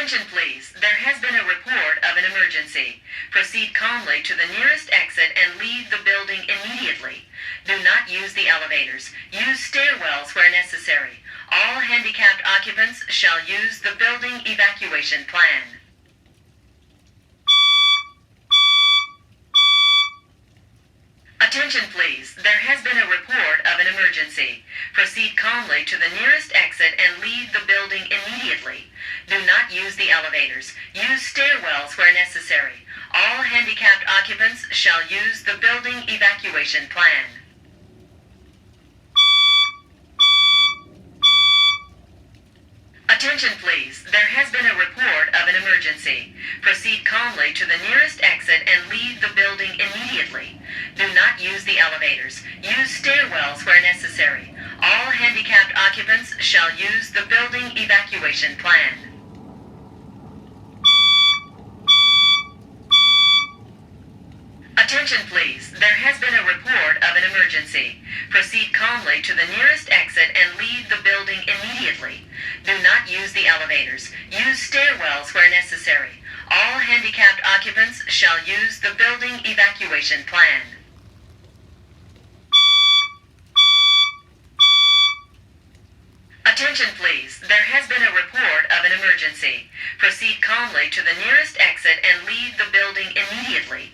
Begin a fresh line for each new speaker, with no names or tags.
Attention please, there has been a report of an emergency. Proceed calmly to the nearest exit and leave the building immediately. Do not use the elevators. Use stairwells where necessary. All handicapped occupants shall use the building evacuation plan. Attention please, there has been a report of an emergency. Proceed calmly to the nearest exit and leave the building immediately. Do not use the elevators. Use stairwells where necessary. All handicapped occupants shall use the building evacuation plan. Attention please, there has been a report of an emergency. Proceed calmly to the nearest exit and leave the building immediately. Do not use the elevators. Use stairwells where necessary. All handicapped occupants shall use the building evacuation plan. Attention please, there has been a report of an emergency. Proceed calmly to the nearest exit and leave the building immediately. Do not use the elevators. Use stairwells where necessary. All handicapped occupants shall use the building evacuation plan. Attention please, there has been a report of an emergency. Proceed calmly to the nearest exit and leave the building immediately.